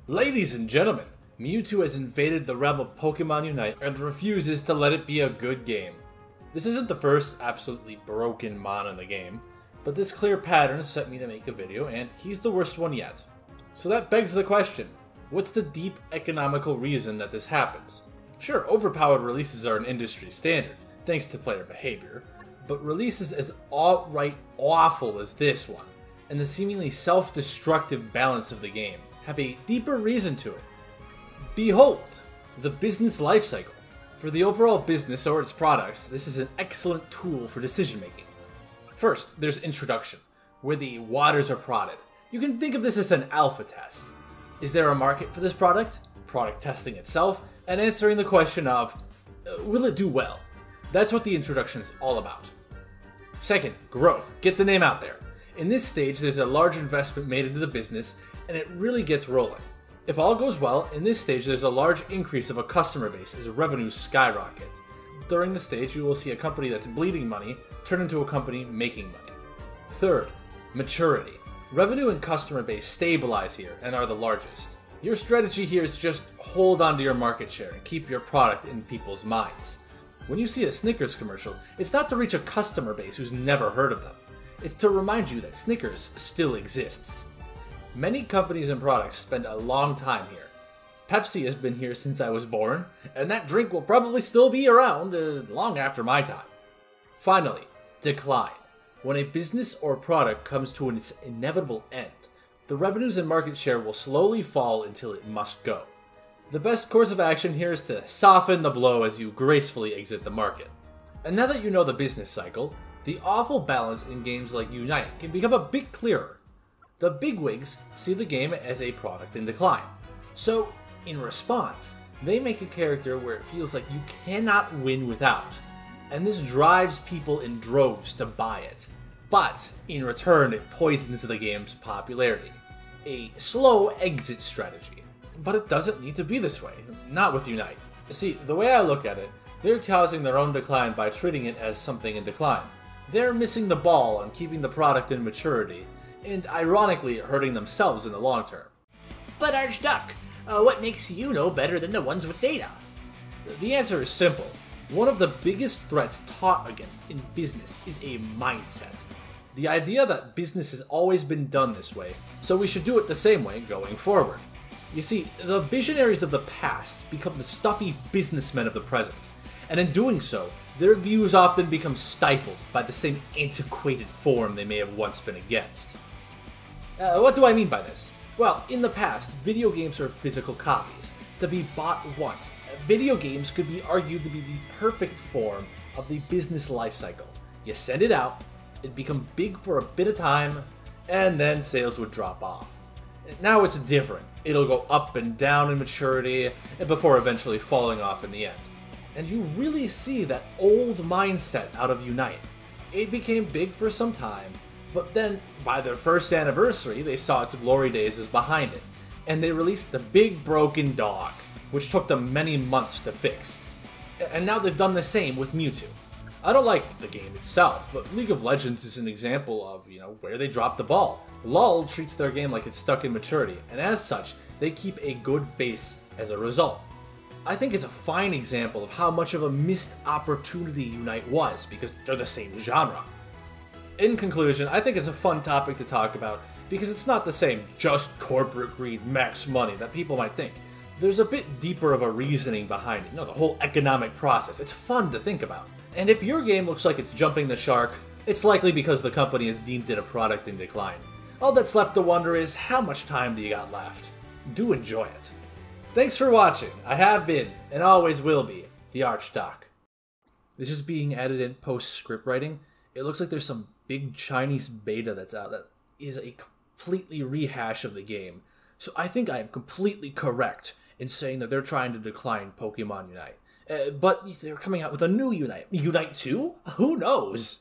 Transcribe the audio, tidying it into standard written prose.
Ladies and gentlemen, Mewtwo has invaded the realm of Pokemon Unite and refuses to let it be a good game. This isn't the first absolutely broken Mon in the game, but this clear pattern set me to make a video, and he's the worst one yet. So that begs the question, what's the deep economical reason that this happens? Sure, overpowered releases are an industry standard, thanks to player behavior, but releases as outright awful as this one, and the seemingly self-destructive balance of the game, have a deeper reason to it. Behold, the business life cycle. For the overall business or its products, this is an excellent tool for decision making. First, there's introduction, where the waters are prodded. You can think of this as an alpha test. Is there a market for this product? Product testing itself, and answering the question of, will it do well? That's what the introduction is all about. Second, growth. Get the name out there. In this stage, there's a large investment made into the business, and it really gets rolling. If all goes well, in this stage there's a large increase of a customer base as revenues skyrocket. During the stage, you will see a company that's bleeding money turn into a company making money. Third, maturity. Revenue and customer base stabilize here and are the largest. Your strategy here is just hold on to your market share and keep your product in people's minds. When you see a Snickers commercial, it's not to reach a customer base who's never heard of them. It's to remind you that Snickers still exists. Many companies and products spend a long time here. Pepsi has been here since I was born, and that drink will probably still be around long after my time. Finally, decline. When a business or product comes to its inevitable end, the revenues and market share will slowly fall until it must go. The best course of action here is to soften the blow as you gracefully exit the market. And now that you know the business cycle, the awful balance in games like Unite can become a bit clearer. The bigwigs see the game as a product in decline. So, in response, they make a character where it feels like you cannot win without. And this drives people in droves to buy it. But, in return, it poisons the game's popularity. A slow exit strategy. But it doesn't need to be this way. Not with Unite. See, the way I look at it, they're causing their own decline by treating it as something in decline. They're missing the ball on keeping the product in maturity, and ironically hurting themselves in the long term. But Archduck, what makes you know better than the ones with data? The answer is simple. One of the biggest threats taught against in business is a mindset. The idea that business has always been done this way, so we should do it the same way going forward. You see, the visionaries of the past become the stuffy businessmen of the present, and in doing so, their views often become stifled by the same antiquated form they may have once been against. What do I mean by this? Well, in the past, video games were physical copies, to be bought once. Video games could be argued to be the perfect form of the business life cycle. You send it out, it'd become big for a bit of time, and then sales would drop off. Now it's different. It'll go up and down in maturity, before eventually falling off in the end. And you really see that old mindset out of Unite. It became big for some time, but then, by their first anniversary, they saw its glory days as behind it, and they released the big broken dog, which took them many months to fix. And now they've done the same with Mewtwo. I don't like the game itself, but League of Legends is an example of, where they dropped the ball. LoL treats their game like it's stuck in maturity, and as such, they keep a good base as a result. I think it's a fine example of how much of a missed opportunity Unite was, because they're the same genre. In conclusion, I think it's a fun topic to talk about, because it's not the same just corporate greed, max money that people might think. There's a bit deeper of a reasoning behind it, the whole economic process. It's fun to think about. And if your game looks like it's jumping the shark, it's likely because the company has deemed it a product in decline. All that's left to wonder is, how much time do you got left? Do enjoy it. Thanks for watching. I have been, and always will be, the Archduck. This is being added in post-script writing. It looks like there's some big Chinese beta that's out that is a completely rehash of the game. So I think I am completely correct in saying that they're trying to decline Pokemon Unite. But they're coming out with a new Unite. Unite 2? Who knows?